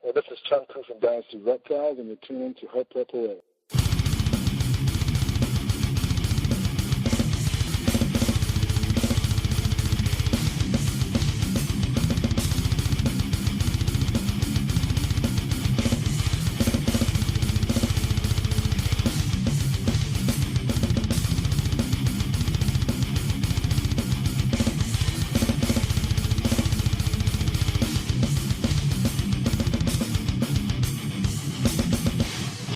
Well, this is Chun Ku from Dynasty Reptiles, and you're tuning to Her Parade.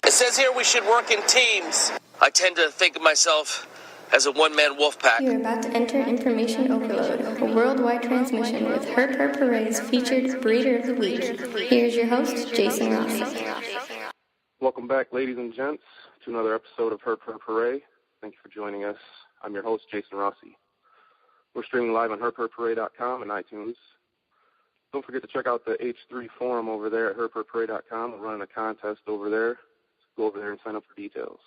It says here we should work in teams. I tend to think of myself as a one-man wolf pack. You are about to enter information overload, a worldwide transmission with Her Parade's featured Breeder of the Week. Here's your host, Jason Rossi. Welcome back, ladies and gents, to another episode of Her Parade. Thank you for joining us. I'm your host, Jason Rossi. We're streaming live on herperparade.com and iTunes. Don't forget to check out the H3 forum over there at herperparade.com. We're running a contest over there. Go over there and sign up for details.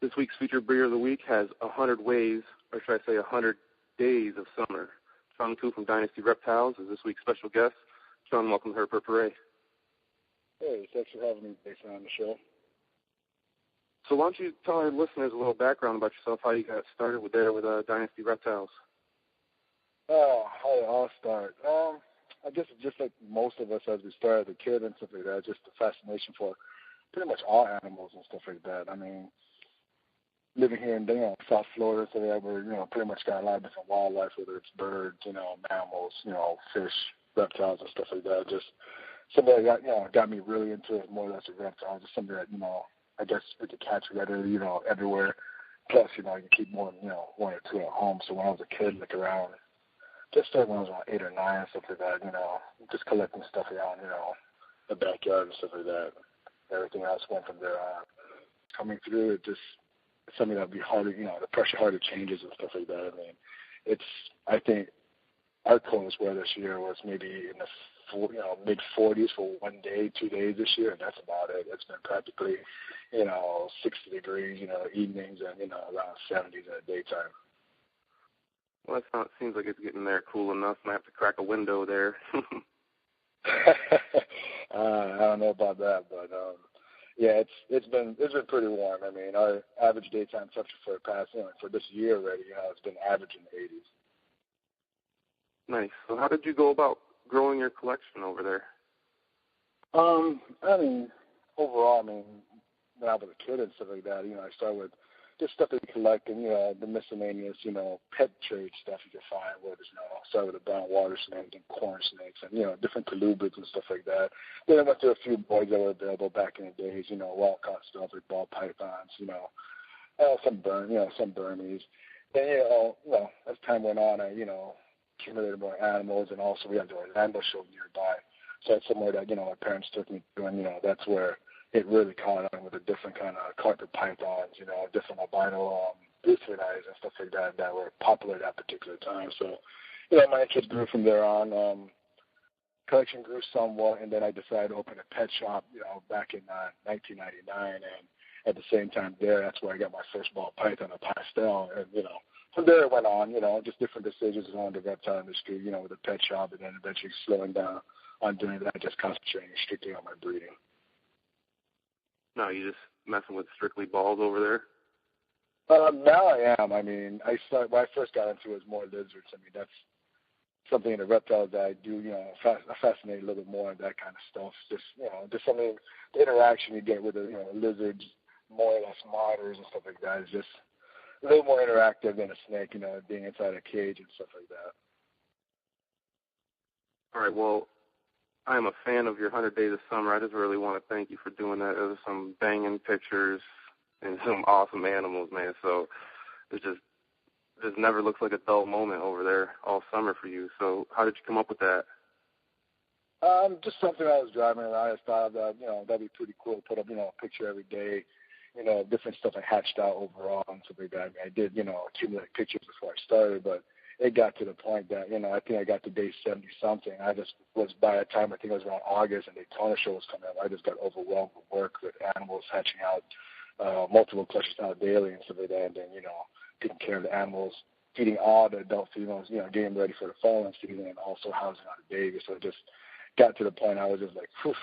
This week's featured breeder of the week has 100 ways, or should I say 100 days of summer. Chun Ku from Dynasty Reptiles is this week's special guest. Chun, welcome to Her Parade. Hey, thanks for having me, Jason, on the show. So why don't you tell our listeners a little background about yourself, how you got started with Dynasty Reptiles? How did it all start? I guess just like most of us as we started as a kid and stuff like that, just the fascination for pretty much all animals and stuff like that. I mean, living here in South Florida, so that we're, pretty much got a lot of different wildlife, whether it's birds, mammals, fish, reptiles and stuff like that. Just something that got me really into it more or less a reptile. Just something that, I guess we could catch readily, everywhere. Plus, you can keep more than, one or two at home. So when I was a kid, like around, just started when I was around 8 or 9 and stuff like that, just collecting stuff around, the backyard and stuff like that. Everything else went from there on. Coming through, it just something that would be harder, the pressure harder changes and stuff like that. I mean, I think our coldest weather this year was maybe in the mid-40s for 1 day, 2 days this year, and that's about it. It's been practically, 60 degrees, evenings and, around 70s in the daytime. Well, seems like it's getting there cool enough. I have to crack a window there. I don't know about that, but yeah, it's been pretty warm. I mean, our average daytime temperature for the past, for this year already, it's been average in the 80s. Nice. So how did you go about growing your collection over there? I mean, overall, when I was a kid and stuff like that, I started with just stuff that you collect and, the miscellaneous, pet trade stuff you can find, where there's, started with the brown water snake and corn snakes and, different colubrids and stuff like that. Then I went through a few boys that were available back in the days, wild-caught stuff like ball pythons, some Burmese. Then, as time went on, I, accumulated more animals, and also we had the Orlando show nearby. So that's somewhere that, my parents took me to, and, that's where it really caught on with the different kind of carpet pythons, different albino bluefin eyes and stuff like that that were popular at that particular time. So, my interest grew from there on. Collection grew somewhat, and then I decided to open a pet shop, back in 1999, and at the same time that's where I got my first ball python, a pastel, and, from there it went on, just different decisions on the reptile industry, with the pet shop, and then eventually slowing down on doing that, just concentrating strictly on my breeding. No, you just messing with strictly balls over there? Now I am. When I first got into it was more lizards. That's something in the reptiles that I do, fascinated a little bit more in that kind of stuff. Just something, the interaction you get with the, lizards, more or less monitors and stuff like that is just a little more interactive than a snake, being inside a cage and stuff like that. All right, well, I am a fan of your 100 Days of Summer. I just really want to thank you for doing that. There was some banging pictures and some awesome animals, man. So it just never looks like a dull moment over there all summer for you. So how did you come up with that? Just something I was driving around. I thought that, that'd be pretty cool to put up, a picture every day, different stuff I hatched out overall and stuff like that. I did, accumulate pictures before I started, but it got to the point that, I think I got to day 70-something. I just was, by the time I think it was around August and the Daytona show was coming up, I just got overwhelmed with work with animals hatching out, multiple clutches out daily and stuff like that, and then, taking care of the animals, feeding all the adult females, getting ready for the falling season, and also housing out the babies. So just got to the point I was just like, whew,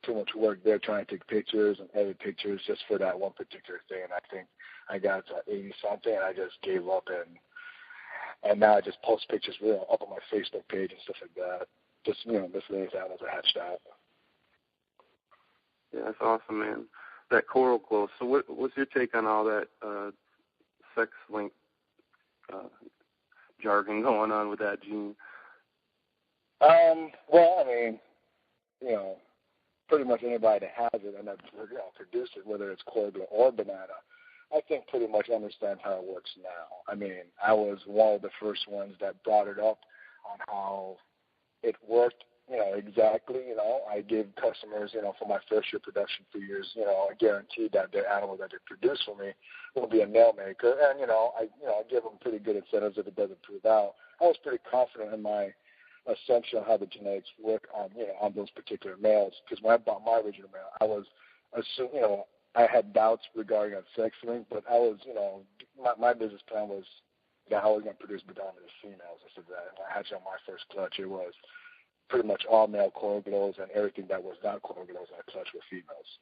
too much work there trying to take pictures and edit pictures just for that one particular thing. And I think I got to 80-something, and I just gave up. And now I just post pictures up on my Facebook page and stuff like that. Just, miscellaneous animals I hatched out. Yeah, that's awesome, man. That coral glow. So what's your take on all that sex link jargon going on with that gene? Well, I mean, pretty much anybody that has it and that produced it, whether it's coral glow or banana, I think pretty much understands how it works now. I mean, I was one of the first ones that brought it up on how it worked, exactly. I gave customers, for my first year production for years, I guaranteed that the animal that they produce for me will be a nail maker. And, I give them pretty good incentives if it doesn't prove out. I was pretty confident in my assumption of how the genetics work on, on those particular males. Because when I bought my original male, I was assuming, I had doubts regarding a sex link, but I was, my business plan was that I was going to produce predominantly females. I said that. When I hatched on my first clutch, it was pretty much all male coral glows, and everything that was not coral glows I clutched with females.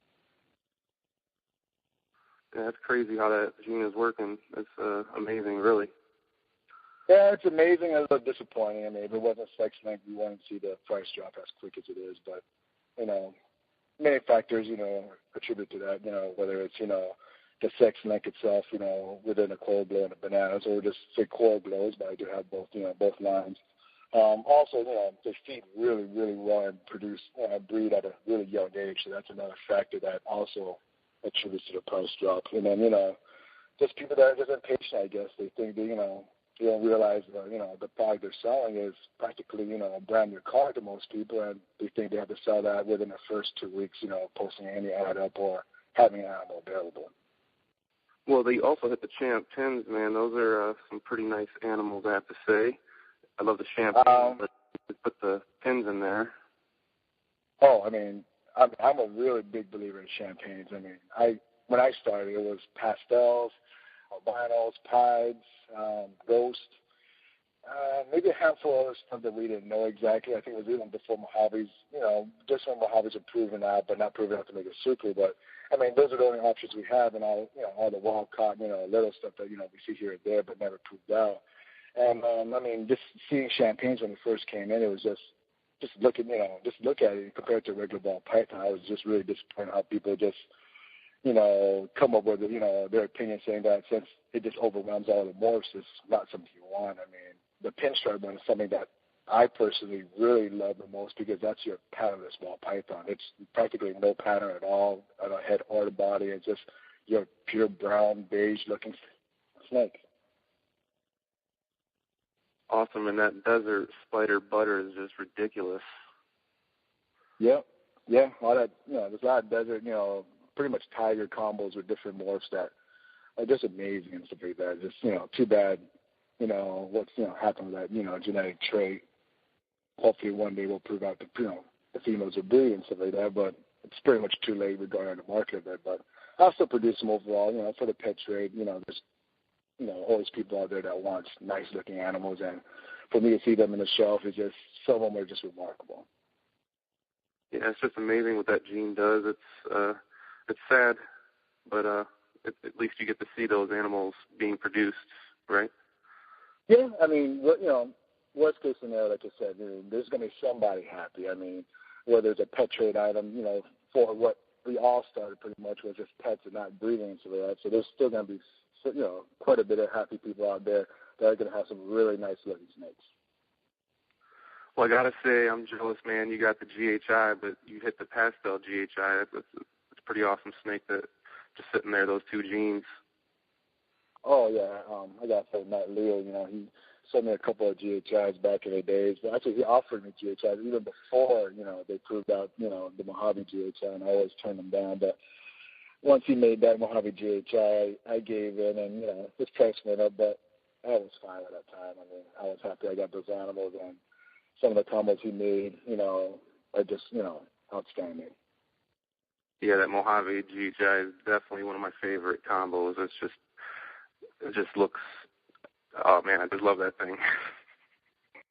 Yeah, that's crazy how that gene is working. It's amazing, really. Yeah, it's amazing. It's a little disappointing. I mean, if it wasn't sex link, we wouldn't see the price drop as quick as it is. But, many factors, attribute to that, whether it's, the sex link itself, within a coral glow and the bananas, or just say coral glows, but I do have both, both lines. Also, they feed really, really well and produce, breed at a really young age, so that's another factor that also attributes to the price drop. And then, just people that are just impatient, I guess. They think they don't realize, the product they're selling is practically, a brand new car to most people, and they think they have to sell that within the first 2 weeks, posting any ad up or having an animal available. Well, they also hit the champ pins, man. Those are some pretty nice animals, I have to say. I love the champagne, but put the pins in there. Oh, I mean, I'm a really big believer in champagnes. I mean, when I started, it was pastels, albinos, pieds, ghost, maybe a handful of other stuff that we didn't know exactly. I think it was even before Mojaves, just when Mojaves are proven out, but not proven out to make it super. But, I mean, those are the only options we have, and all the wild caught, little stuff that, we see here and there, but never proved out. And, I mean, just seeing champagnes when it first came in, it was just look at it compared to a regular ball python. I was just really disappointed how people just, come up with, their opinion saying that since it just overwhelms all the morphs, it's not something you want. I mean, the pinstripe one is something that I personally really love the most because that's your patternless ball python. It's practically no pattern at all on the head or the body. It's just your pure brown, beige-looking snake. Awesome, and that desert spider butter is just ridiculous. Yeah, all that, there's a lot of desert, pretty much tiger combos with different morphs that are just amazing and stuff like that. Just, too bad, what's, happened with that, genetic trait. Hopefully one day we'll prove out the females are breed and stuff like that, but it's pretty much too late regarding the market of it. But I'll still produce them overall, for the pet trade. There's, always people out there that wants nice-looking animals, and for me to see them in the shelf is just, some of them are just remarkable. Yeah, it's just amazing what that gene does. It's sad, but at least you get to see those animals being produced, right? Yeah, I mean, worst case scenario, like I said, there's going to be somebody happy. I mean, whether it's a pet trade item, for what we all started pretty much was just pets and not breeding and stuff like that. So there's still going to be, quite a bit of happy people out there that are going to have some really nice-looking snakes. Well, I got to say, I'm jealous, man. You got the GHI, but you hit the pastel GHI. It's a pretty awesome snake that just sitting there, those two genes. Oh, yeah. I got to say, Matt Leo, he sent me a couple of GHIs back in the days. But actually, he offered me GHIs even before, they proved out, the Mojave GHI, and I always turned them down. But once he made that Mojave GHI, I gave in, and, his price went up, but I was fine at that time. I mean, I was happy I got those animals, and some of the combos he made, are just, outstanding. Yeah, that Mojave GHI is definitely one of my favorite combos. It just looks, oh man, I just love that thing.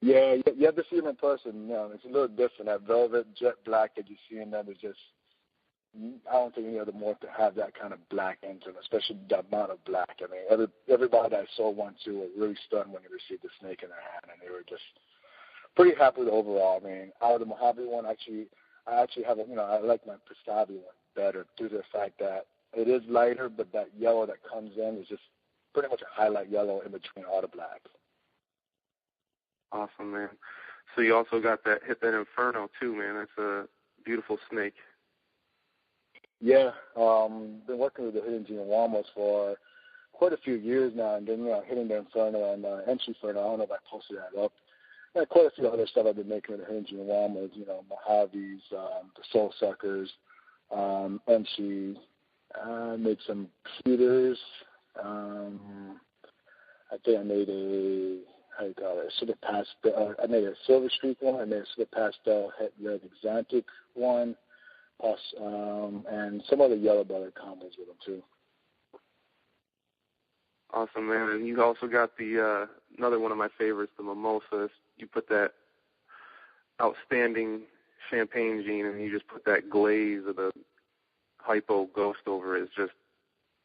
Yeah, you have to see them in person. It's a little different. That velvet jet black that you see in them is just, I don't think any other morph to have that kind of black into them, especially the amount of black. I mean, everybody that I sold one to were really stunned when they received the snake in their hand, and they were just pretty happy with the overall. I mean, out of the Mojave one, I actually have I like my Pastabi one better due to the fact that it is lighter, but that yellow that comes in is just pretty much a highlight yellow in between all the blacks. Awesome, man. So you also got hit that Inferno too, man. That's a beautiful snake. Yeah, been working with the hidden Giawamas for quite a few years now, and then hitting the Inferno and Entry Inferno. I don't know if I posted that up. And quite a few other stuff I've been making with the hidden Giawamas, Mojaves, the Soul Suckers, Entry. I made some pewters. I think I made I made a Silver Streak one. I made a Silver Pastel Red Exantic one. Plus, and some other yellow belly combos with them too. Awesome, man. And you also got the another one of my favorites, the Mimosas. You put that outstanding champagne gene, and you just put that glaze of the hypo ghost over it. It's just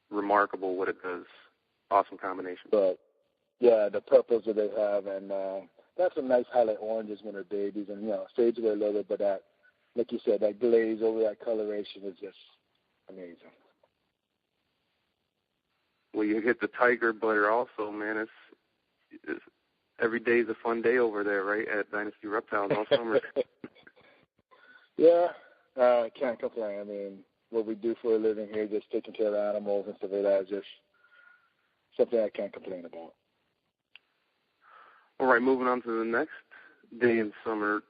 remarkable what it does. Awesome combination. But yeah, the purples that they have, and that's some nice highlight oranges when they're babies, and fades away a little bit, but that, like you said, that glaze over that coloration is just amazing. Well, you hit the tiger butter also, man. It's every day is a fun day over there, right, at Dynasty Reptiles all summer. Yeah, I can't complain. I mean, what we do for a living here, just taking care of animals and stuff like that, is just something I can't complain about. All right, moving on to the next day in summer.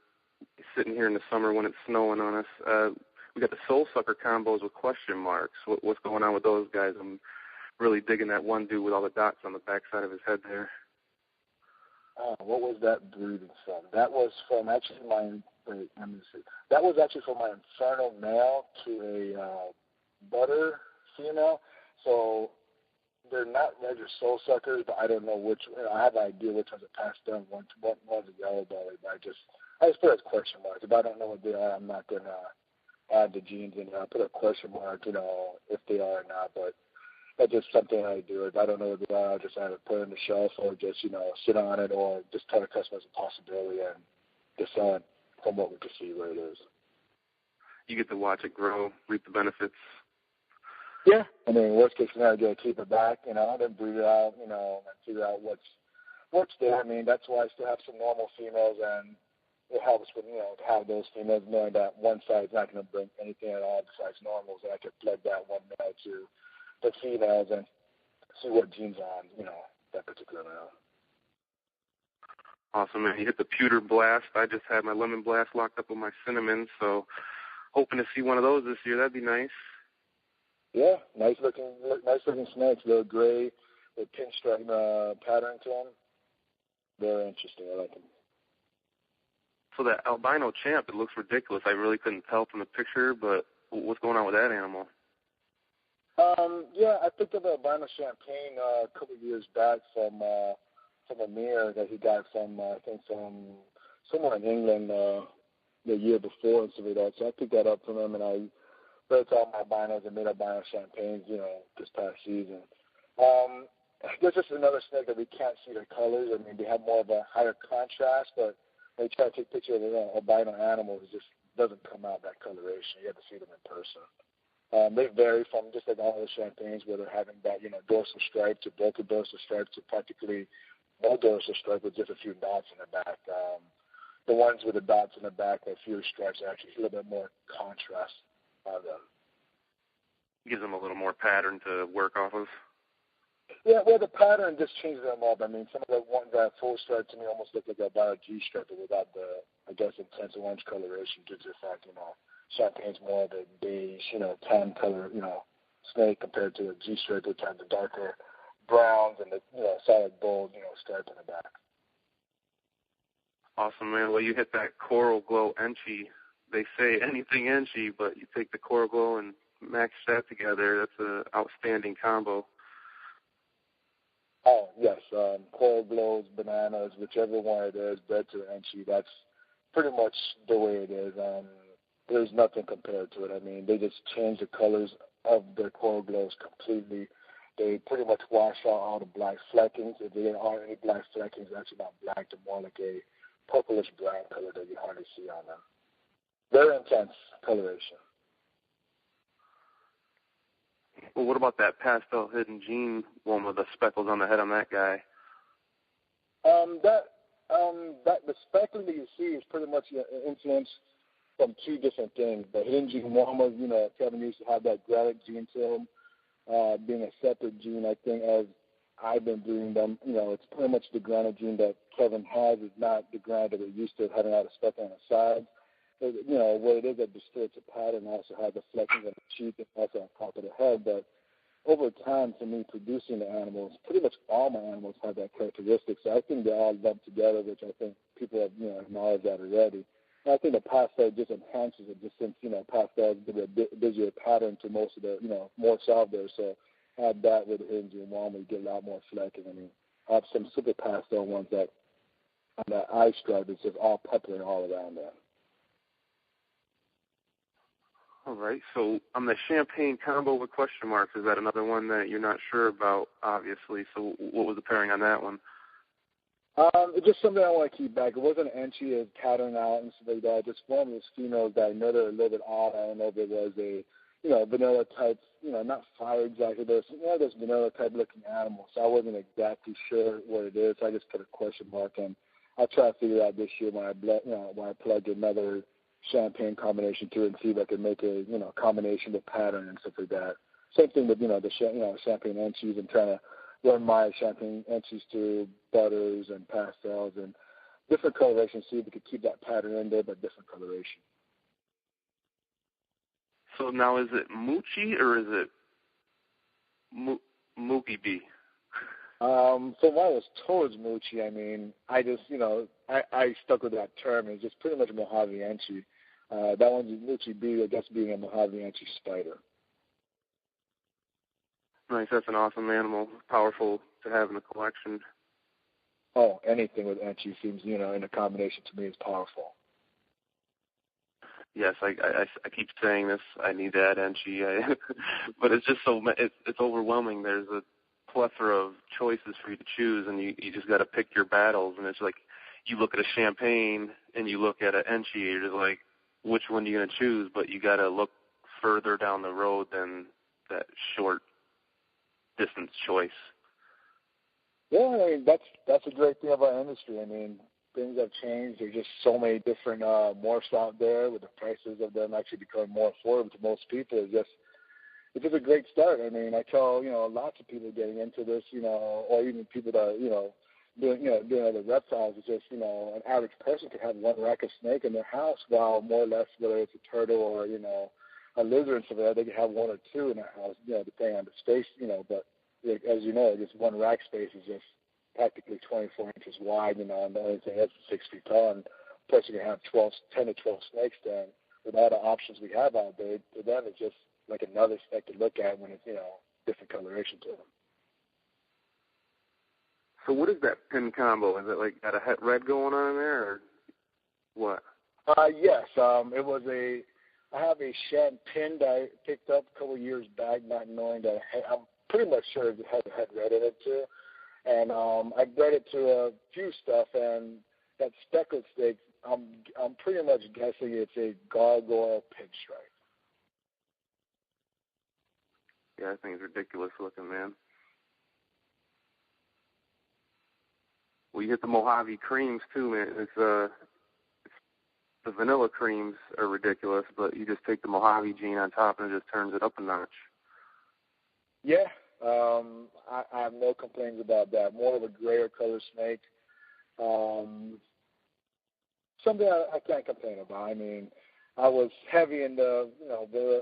Sitting here in the summer when it's snowing on us, we got the Soul Sucker combos with question marks. What's going on with those guys? I'm really digging that one dude with all the dots on the backside of his head there. What was that breeding from? That was from actually That was actually from my Inferno male to a butter female. So they're not regular Soul Suckers, but I don't know which. I have an idea which ones are passed down. One's a yellow belly, but I just put a question mark. If I don't know what they are, I'm not going to add the genes in. I put a question mark, if they are or not. But that's just something I do. If I don't know what they are, I'll just either put it on the shelf or just, sit on it, or just tell the customer it's a possibility and decide from what we can see where it is. You get to watch it grow, reap the benefits. Yeah. I mean, worst case scenario, keep it back, then breed it out, and figure out what's there. I mean, that's why I still have some normal females, and it helps with, to have those females knowing that one side's not going to bring anything at all besides normals, and I can plug that one male to the females and see what genes on, that particular male. Awesome, man. You hit the pewter blast. I just had my lemon blast locked up with my cinnamon, so hoping to see one of those this year. That'd be nice. Yeah, nice looking snakes. They're gray with pinstripe pattern to them. Very interesting. I like them. So that albino champ, it looks ridiculous. I really couldn't tell from the picture, but what's going on with that animal? Yeah, I picked up an albino champagne a couple of years back from a mirror that he got from I think from somewhere in England the year before and stuff like that. So I picked that up from him, and I bred all my albinos and made albino champagnes, this past season. There's just another snake that we can't see their colors. I mean, they have more of a higher contrast, but when you try to take pictures of albino animals, it just doesn't come out that coloration. You have to see them in person. They vary from just like all the champagnes where they're having that, dorsal stripe to broken dorsal stripe to practically no dorsal stripe with just a few dots in the back. The ones with the dots in the back, that fewer stripes, are actually a little bit more contrast on them. Gives them a little more pattern to work off of. Yeah, well, the pattern just changes them up. I mean, some of the ones that have full stripe to me almost look like a bio G stripe, but without the, intense orange coloration due to the fact, champagne's more of a beige, tan color, snake compared to a G stripe, which has the darker browns and the, solid bold, stripe in the back. Awesome, man. Well, you hit that coral glow Enchi. They say anything Enchi, but you take the coral glow and match that together. That's an outstanding combo. Oh, yes. Coral glows, bananas, whichever one it is, bred to Enchi, that's pretty much the way it is. There's nothing compared to it. I mean, they just change the colors of their coral glows completely. They pretty much wash out all the black fleckings. If there are any black fleckings, it's actually not black. They're more like a purplish brown color that you hardly see on them. Very intense coloration. Well, what about that pastel hidden gene one with the speckles on the head on that guy? The speckling that you see is pretty much influenced from two different things. The hidden gene warmers, Kevin used to have that granite gene to him, being a separate gene, I think, as I've been breeding them. It's pretty much the granite gene that Kevin has is not the granite that we're used to, having out a speck on the side. What it is that distorts a pattern also has the fleckings on the cheek and also on top of the head. But over time, to me, producing the animals, pretty much all my animals have that characteristic. So I think they all lump together, which I think people have acknowledged that already. And I think the pastel just enhances it, just since pastel give a busier pattern to most of the more soft there. So add that with the hidden gene warmer, you get a lot more flecking. I mean, I have some super pastel ones that on that eye stripe is just all peppery all around there. All right. So on the champagne combo with question marks, is that another one that you're not sure about, obviously? So what was the pairing on that one? It's just something I want to keep back. It wasn't an Enchi of pattern out and stuff like that. Just one of those females that I know they're a little bit odd. I don't know if it was a, vanilla type, not fire exactly, but those vanilla type looking animals. So I wasn't exactly sure what it is. So I just put a question mark, and I'll try to figure it out this year when I plug another champagne combination to it and see if I can make a combination with pattern and stuff like that. Same thing with the champagne Enchis, and trying to run my champagne Enchis through butters and pastels and different colorations, see if we could keep that pattern in there but different coloration. So now is it Moochie or is it Mookie B? From what I was told Moochie, I mean, I just, I stuck with that term. It's just pretty much Mojave Enchi. That one's Moochie B, I guess, being a Mojave Enchi spider. Nice. That's an awesome animal. Powerful to have in the collection. Oh, anything with Enchi seems, in a combination to me is powerful. Yes, I keep saying this. I need to add Enchi, but it's just it's overwhelming. There's a plethora of choices for you to choose, and you just got to pick your battles. And it's like you look at a champagne and you look at an Enchi, you're just like, which one are you going to choose? But you got to look further down the road than that short distance choice. Yeah, I mean, that's a great thing about our industry. I mean, things have changed. There's just so many different morphs out there, with the prices of them actually becoming more affordable to most people. It's just a great start. I mean, I tell, lots of people getting into this, or even people that, doing other reptiles. It's just, an average person could have one rack of snake in their house, while more or less, whether it's a turtle or, a lizard and stuff like that, they could have one or two in their house, depending on the space, but as you know, just one rack space is just practically 24 inches wide, and the only thing that's 6 feet tall, and plus you can have 10 to 12 snakes there. And with all the options we have out there, to them it's just like another snake to look at when it's, different coloration to them. So what is that pin combo? Is it like got a het red going on in there, or what? Yes. I have a shan pin that I picked up a couple of years back, not knowing that I'm pretty much sure it had a het red in it too. And I bred it to a few stuff, and that speckled snake, I'm pretty much guessing it's a gargoyle pinstripe. Yeah, I think it's ridiculous looking, man. Well, you hit the Mojave creams too, man. It's the vanilla creams are ridiculous, but you just take the Mojave gene on top and it just turns it up a notch. Yeah, I have no complaints about that. More of a grayer color snake. Something I can't complain about. I mean, I was heavy in the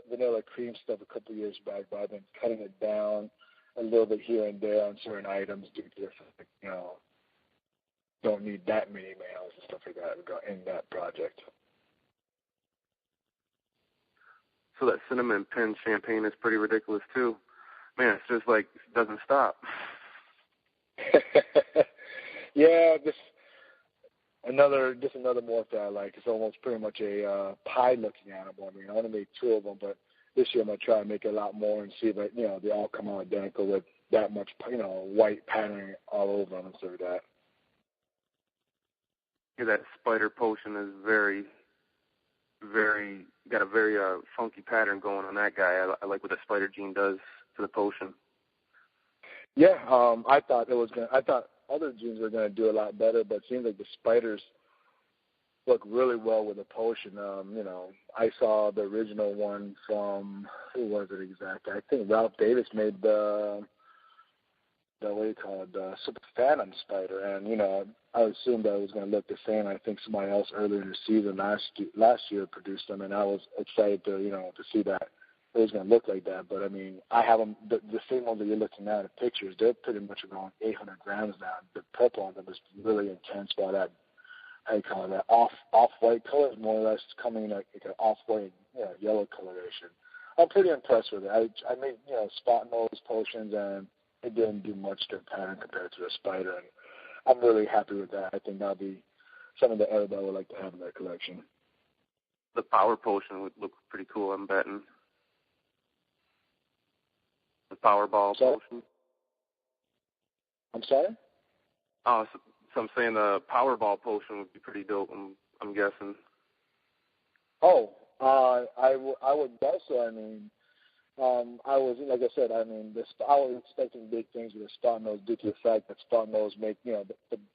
vanilla cream stuff a couple of years back, but I've been cutting it down a little bit here and there on certain items due to the fact, don't need that many males and stuff like that in that project. So that cinnamon pin champagne is pretty ridiculous too. Man, it's just like, it doesn't stop. Yeah, just another morph that I like. It's almost pretty much a pie-looking animal. I mean, I only made 2 of them, but this year I'm going to try and make a lot more and see if, they all come out identical with that much, white patterning all over them and stuff like that. Yeah, that spider potion is got a very funky pattern going on that guy. I like what the spider gene does to the potion. Yeah, I thought other genes were going to do a lot better, but it seems like the spiders look really well with the potion. I saw the original one from, who was it exactly? I think Ralph Davis made the Super Phantom spider, and I assumed that it was going to look the same. I think somebody else earlier in the season last year produced them, and I was excited to see that it was going to look like that. But I mean, I have them the same ones that you're looking at in pictures. They're pretty much around 800 grams now. The purple on them is really intense, while that off-white color is more or less coming like an off-white yellow coloration. I'm pretty impressed with it. I made spot nose potions, and it didn't do much to the pattern compared to the spider, and I'm really happy with that. I think that'll be something that everybody would like to have in their collection. The power potion would look pretty cool, I'm betting. The Powerball potion. I'm sorry? So I'm saying the Powerball potion would be pretty dope, I'm guessing. Oh, I would guess so. I mean, I was, like I said, I was expecting big things with the spot nose due to the fact that spot nose make, the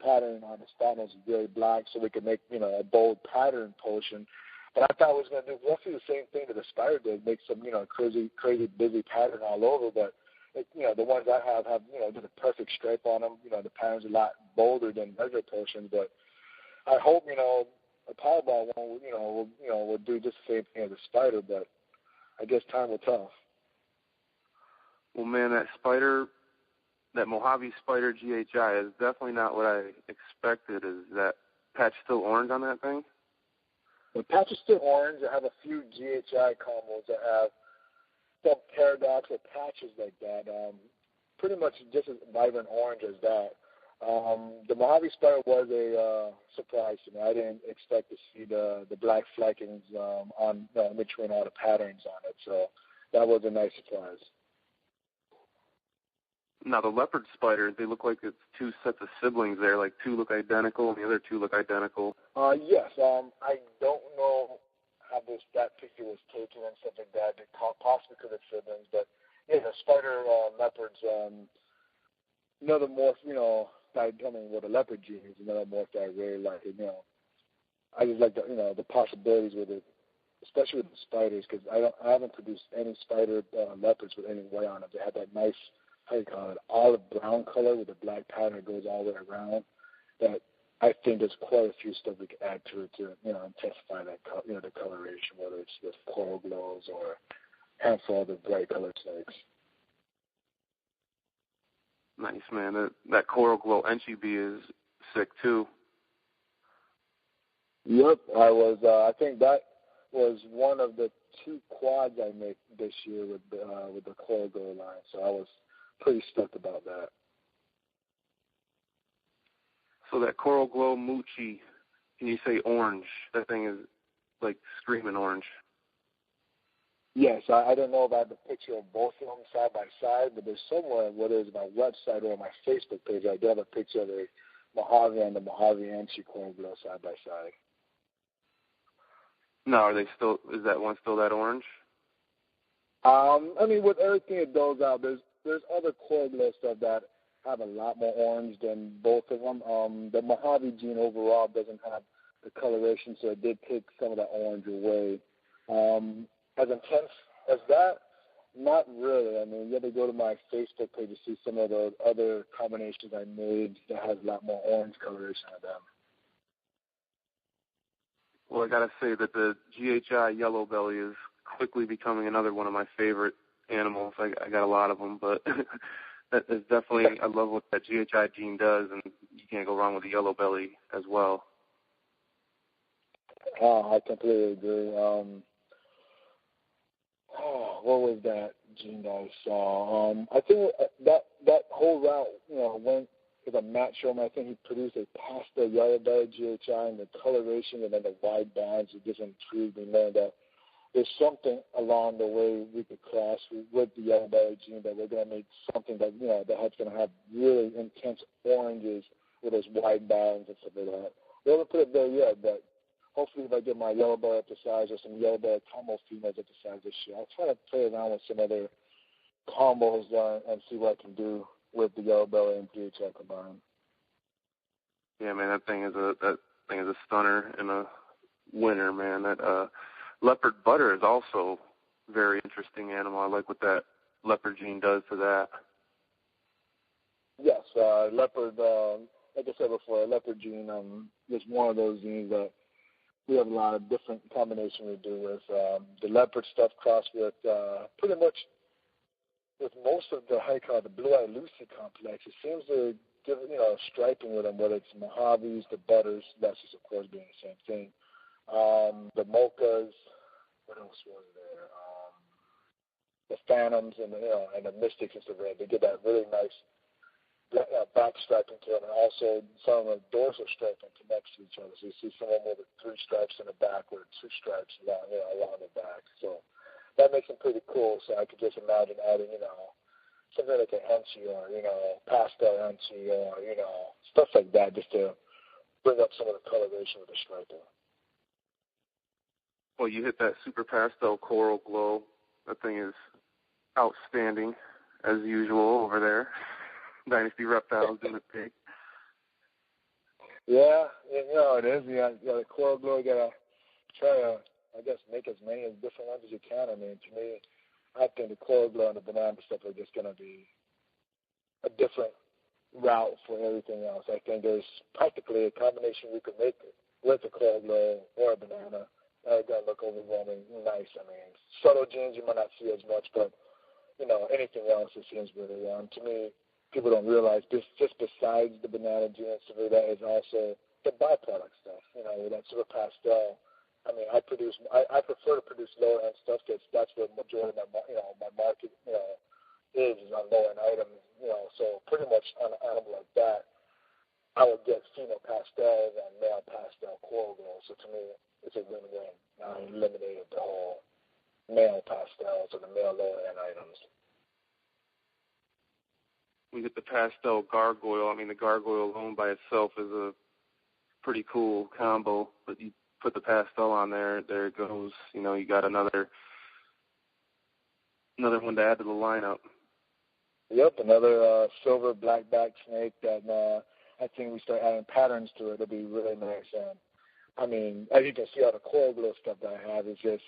pattern on the spot nose is very black, so we could make, a bold pattern potion. But I thought it was going to do roughly the same thing that the spider did, make some, crazy busy pattern all over. But, the ones I have, did a perfect stripe on them. The pattern's a lot bolder than regular potions. But I hope, a Powerball one, will do just the same thing as the spider. But I guess time will tell. Well, man, that Mojave Spider GHI is definitely not what I expected. Is that patch still orange on that thing? The patch is still orange. I have a few GHI combos that have some paradox or patches like that. Pretty much just as vibrant orange as that. The Mojave Spider was a surprise to me. I didn't expect to see the black fleckings on in between all the patterns on it. So that was a nice surprise. Now, the leopard spiders, they look like it's 2 sets of siblings there. Like 2 look identical and the other 2 look identical. Yes. I don't know how that picture was taken and stuff like that. It possibly because of siblings. But, yeah, the spider leopards, another morph, with the leopard gene is another morph that I really like. I just like the possibilities with it, especially with the spiders, because I haven't produced any spider leopards with any white on it. They have that nice, olive brown color with a black pattern that goes all the way around. That I think there's quite a few stuff we could add to it to intensify that the coloration, whether it's with coral glows or a handful of the bright colored snakes. Nice, man. That coral glow Enchi bee is sick too. Yep, I think that was one of the 2 quads I made this year with the coral glow line. So I was pretty stoked about that. So that coral glow Moochie, can you say orange? That thing is like screaming orange. Yes, I don't know if I have a picture of both of them side by side, but there's somewhere, whether it's my website or my Facebook page, I do have a picture of the Mojave and the Mojave Enchi coral glow side by side. No, are they still? Is that one still that orange? With everything it goes out, there's other coral glow stuff that have a lot more orange than both of them. The Mojave gene overall doesn't have the coloration, so it did take some of that orange away. As intense as that, not really. You have to go to my Facebook page to see some of the other combinations I made that has a lot more orange coloration in them. Well, I got to say that the GHI yellow belly is quickly becoming another one of my favorite animals. I got a lot of them, but that is definitely, I love what that GHI gene does, and you can't go wrong with the yellow belly as well. I completely agree. What was that gene that I saw? I think that whole route, went is a Matt Showman. I think he produced a pastel yellow belly GHI, and the coloration and then the wide bands, it just intrigued me, man, that there's something along the way we could cross with the yellow belly gene that we're going to make something that, that's going to have really intense oranges with those wide bands and stuff like that. We haven't put it there yet, but hopefully if I get my yellow belly up to size or some yellow belly combo females up to size this year, I'll try to play around with some other combos and see what I can do with the yellow belly and GHI combined. Yeah, man, that thing is a stunner and a winner, man. That leopard butter is also a very interesting animal. I like what that leopard gene does to that. Yes, leopard. Like I said before, leopard gene is one of those genes that we have a lot of different combinations we do with. The leopard stuff crossed with pretty much with most of the the blue-eye Lucy complex. It seems to give striping with them, whether it's Mojaves, the butters, that's just of course being the same thing. The mochas, what else was there? The phantoms and the mystics and stuff like that. They get that really nice back striping to it, and also some of the dorsal striping connects to each other. So you see some of them with 3 stripes in the back with 2 stripes along the back. So that makes them pretty cool. So I could just imagine adding, something like a Henchie or, pastel Henchie or, stuff like that just to bring up some of the coloration with the striping. Well, you hit that super pastel coral glow. That thing is outstanding, as usual, over there. Dynasty Reptiles doing it big. Yeah, it is. The coral glow, you got to try to, make as many different ones as you can. I mean, to me, I think the coral glow and the banana stuff are just going to be a different route for everything else. I think there's practically a combination we could make with the coral glow or a banana. It's going to look overwhelming nice. I mean, subtle genes you might not see as much, but, anything else it seems really to me, people don't realize this just besides the banana gene and stuff like that is also the byproduct stuff, with that sort of pastel. I mean, I prefer to produce lower end stuff because that's where the majority of my market, is on lower end items, so pretty much on an animal like that, I would get female pastels and male pastel coral glow. So to me, it's a win-win. I eliminated the whole male pastels or the male lower end items. We get the pastel gargoyle. I mean, the gargoyle alone by itself is a pretty cool combo, but you put the pastel on there it goes. You got another one to add to the lineup. Yep, another silver black-backed snake that I think we start adding patterns to it. It'll be really nice. And I mean, as you can see, all the coral glow stuff that I have is just,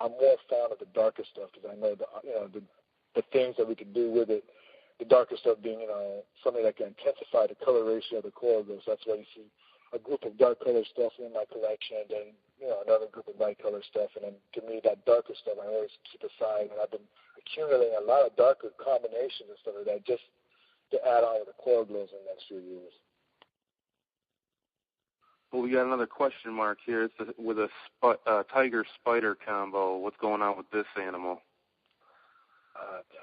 I'm more fond of the darker stuff because I know the things that we can do with it. The darker stuff being, something that can intensify the coloration of the coral glow. So that's why you see a group of dark color stuff in my collection, and then, another group of light color stuff. And then to me, that darker stuff I always keep aside. And I've been accumulating a lot of darker combinations and stuff like that just to add on with the coral glows in the next few years. Well, we got another question mark here. It's with a tiger-spider combo. What's going on with this animal?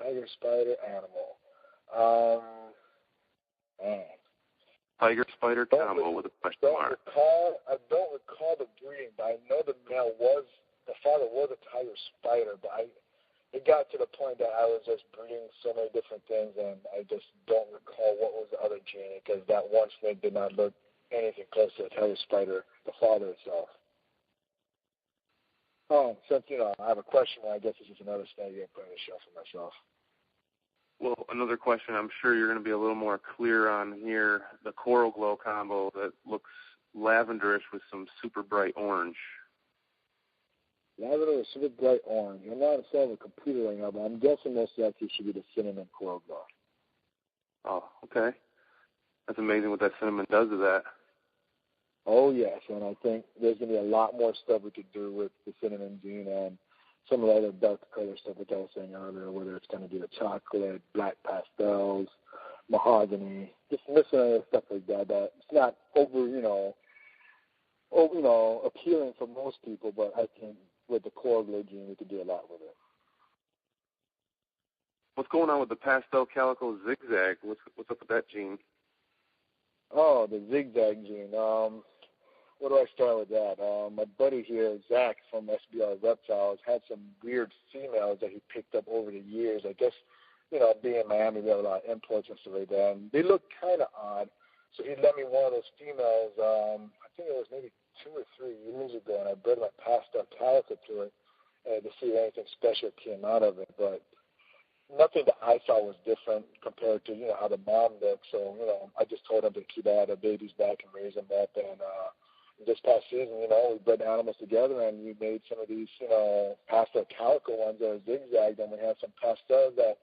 Tiger-spider animal. Tiger-spider combo with a question mark. I don't recall the breeding, but I know the father was a tiger-spider, but it got to the point that I was just breeding so many different things, and I just don't recall what was the other gene, because that one snake did not look anything close to a tiger-spider, the father itself. Since, I have a question, I guess this is another snake I'm putting on the shelf for myself. Well, another question I'm sure you're going to be a little more clear on here, the coral glow combo that looks lavenderish with some super bright orange. Lavender with super bright orange. I'm not inside a computer right now, but I'm guessing most likely should be the cinnamon coral glow. Oh, okay. That's amazing what that cinnamon does to that. Oh, yes, and I think there's going to be a lot more stuff we could do with the cinnamon gene and some of the other dark color stuff like I was saying earlier, whether it's going to be the chocolate, black pastels, mahogany, just miscellaneous stuff like that. That it's not appealing for most people, but I think with the coral glow gene, we could do a lot with it. What's going on with the pastel calico zigzag? What's up with that gene? Oh, the zigzag gene. Where do I start with that? My buddy here, Zach from SBR Reptiles, had some weird females that he picked up over the years. I guess, being in Miami, we have a lot of imports and stuff like that, and they look kind of odd. So he lent me one of those females, I think it was maybe 2 or 3 years ago, and I bred my pastel calico to it to see if anything special came out of it. But nothing that I saw was different compared to, how the mom looked. So, I just told him to keep all the babies back and raise them up. And this past season, we bred animals together, and we made some of these, pastel calico ones that are zigzagged, and we have some pastels that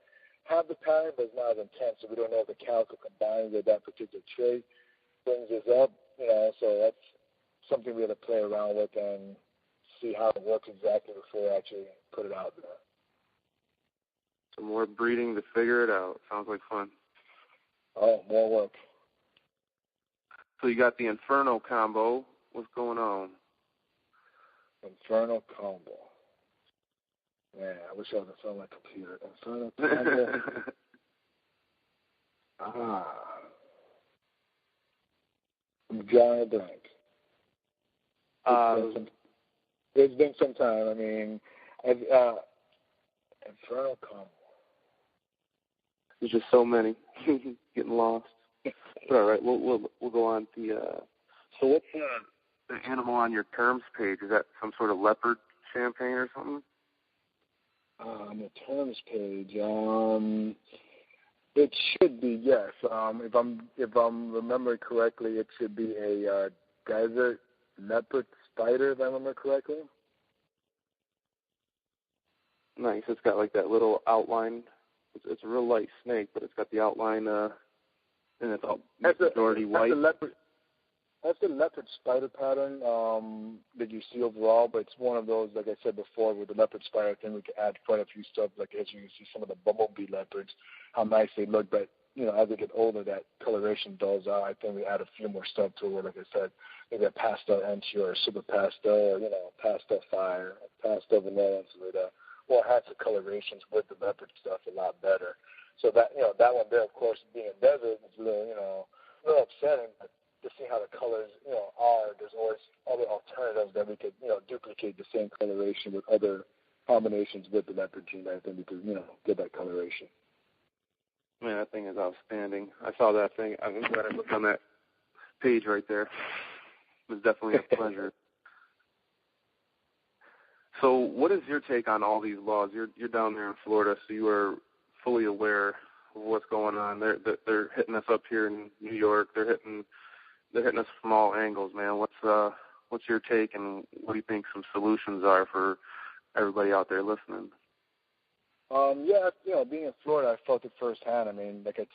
have the pattern, but it's not as intense. So we don't know if the calico combined with that particular trait brings us up, so that's something we have to play around with and see how it works exactly before we actually put it out there. Some more breeding to figure it out. Sounds like fun. Oh, more work. So you got the Inferno combo. What's going on? Inferno combo. Man, I wish I was in front of my computer. Inferno combo. I'm drawing a blank. It's been some time. I mean, Inferno combo. There's just so many. Getting lost. But all right, we'll go on to so what's the animal on your terms page? Is that some sort of leopard champagne or something? On the terms page, it should be, yes. If I'm remembering correctly, it should be a desert leopard spider, if I remember correctly. Nice. It's got like that little outline. It's a real light snake, but it's got the outline, and it's all majority white. That's the leopard spider pattern that you see overall, but it's one of those, like I said before, with the leopard spider thing, we can add quite a few stuff, like as you can see some of the bumblebee leopards, how nice they look, but, as they get older, that coloration dulls out. I think we add a few more stuff to it, where, like I said, maybe a pastel enchi or a super pastel, or, pastel fire, pastel vanilla, and stuff like that. Will enhance the colorations with the leopard stuff a lot better. So that, that one there, of course, being a desert, is a little upsetting, but to see how the colors, are, there's always other alternatives that we could, duplicate the same coloration with other combinations with the leopard gene. I think we could, get that coloration. Man, that thing is outstanding. I saw that thing. I'm glad I looked on that page right there. It was definitely a pleasure. So what is your take on all these laws? You're down there in Florida, so you are fully aware of what's going on. They're hitting us up here in New York. They're hitting us from all angles, man. What's your take, and what do you think some solutions are for everybody out there listening? Yeah, being in Florida, I felt it firsthand. I mean, like I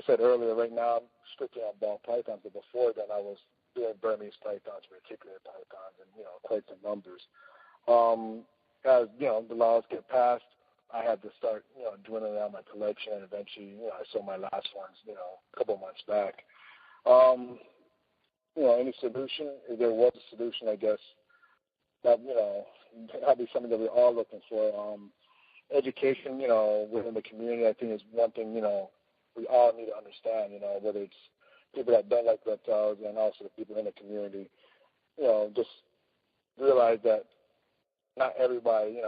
said earlier, right now I'm strictly on ball pythons, but before then I was doing Burmese pythons, reticulate pythons, and quite some numbers. As the laws get passed, I had to start dwindling down my collection, and eventually I sold my last ones a couple months back. Any solution? If there was a solution, I guess that that'd be something that we're all looking for. Education, within the community, I think is one thing we all need to understand. Whether it's people that don't like reptiles and also the people in the community, just realize that not everybody,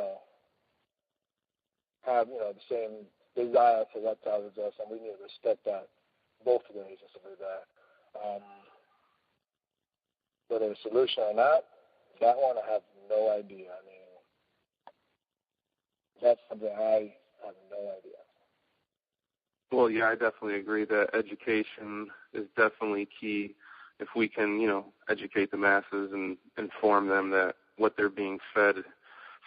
have, the same desire for reptiles as us, and we need to respect that both ways and stuff like that. Whether it's a solution or not, that one I have no idea. I mean, that's something I have no idea. Well, yeah, I definitely agree that education is definitely key. If we can, educate the masses and inform them that what they're being fed,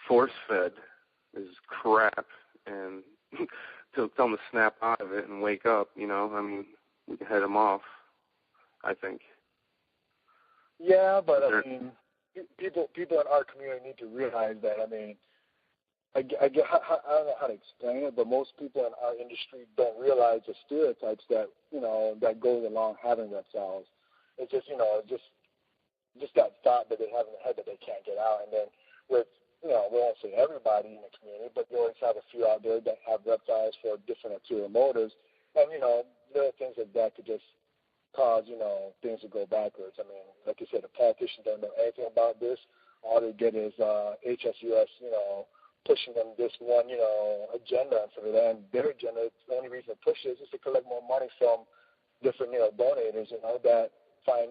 force-fed, is crap, and to tell them to snap out of it and wake up, we can head them off, I think. Yeah, but I mean, people in our community need to realize that. I mean, I don't know how to explain it, but most people in our industry don't realize the stereotypes that that goes along having reptiles. It's just just that thought that they have in their head that they can't get out, and then with we won't say everybody in the community, but you always have a few out there that have reptiles for different ulterior motives, and little things like that could just cause, things to go backwards. I mean, like you said, the politicians don't know anything about this. All they get is HSUS, pushing them this one, agenda and stuff like that. And their agenda, the only reason to push it is just to collect more money from different, donators, that find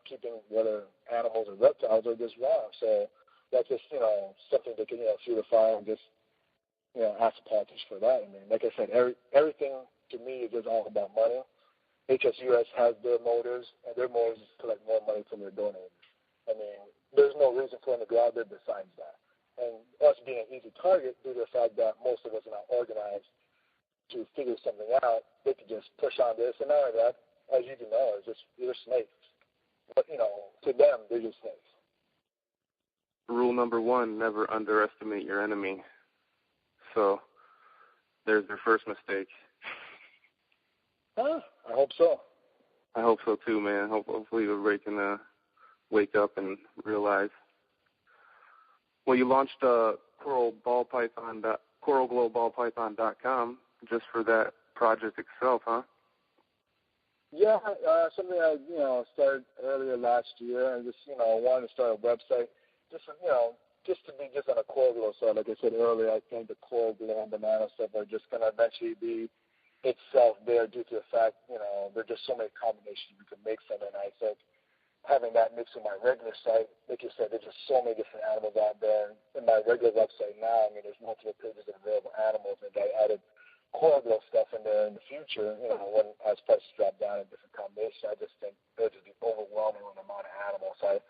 keeping whether animals or reptiles are just wrong. So that's just, something they can, fuel the fire and just, ask the politicians for that. I mean, like I said, everything to me is just all about money. HSUS has their motives, and their motives is to collect more money from their donors. I mean, there's no reason for them to go out there besides that. And us being an easy target due to the fact that most of us are not organized to figure something out, they could just push on this. And not only that, as you can know, they're snakes. But, to them, they're just snakes. Rule number 1, never underestimate your enemy. So there's their first mistake. I hope so. I hope so too, man. Hopefully everybody can wake up and realize. Well, you launched CoralGlowBallPython.com just for that project itself, huh? Yeah, something I started earlier last year, and just wanted to start a website, just to be just on a Coral Glow side. Like I said earlier, I think the Coral Glow and banana stuff are just going to eventually be itself there due to the fact, there are just so many combinations we can make from it. And I think having that mixed with my regular site, like you said, there's just so many different animals out there. In my regular website now, I mean, there's multiple pages of available animals, and I added Coral Glow stuff in there in the future, when as prices drop down in different combinations. I just think it'll just be overwhelming with the amount of animals. So I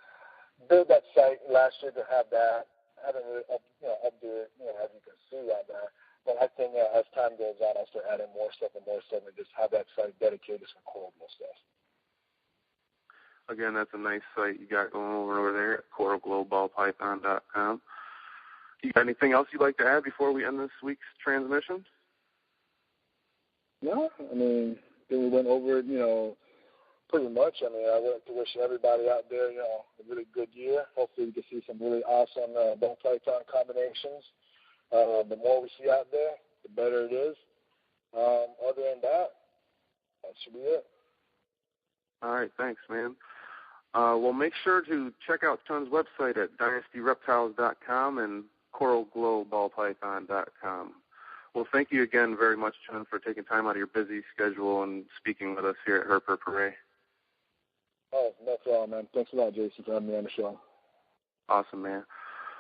built that site last year to have that. I haven't really updated, as you can see on there. But I think as time goes on, I'll start adding more stuff and just have that site dedicated to Coral Glow stuff. Again, that's a nice site you got going over there at CoralGlowBallPython.com. You got anything else you'd like to add before we end this week's transmission? No, I mean, then we went over it, pretty much. I mean, I would like to wish everybody out there, a really good year. Hopefully we can see some really awesome ball python combinations. The more we see out there, the better it is. Other than that should be it. All right, thanks, man. Well, make sure to check out Chun's website at DynastyReptiles.com and CoralGlowBallPython.com. Well, thank you again very much, Chun, for taking time out of your busy schedule and speaking with us here at Her Parade. Oh, no problem, man. Thanks a lot, Jason, for having me on the show. Awesome, man.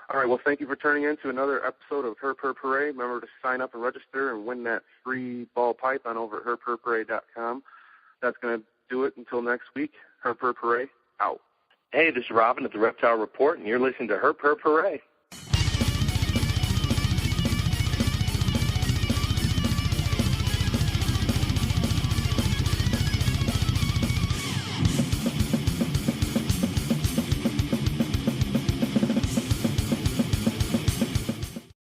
All right, well, thank you for turning in to another episode of Her Parade. Remember to sign up and register and win that free ball python over at herperparade.com. That's going to do it until next week. Her Parade out. Hey, this is Robin at the Reptile Report, and you're listening to Her Parade.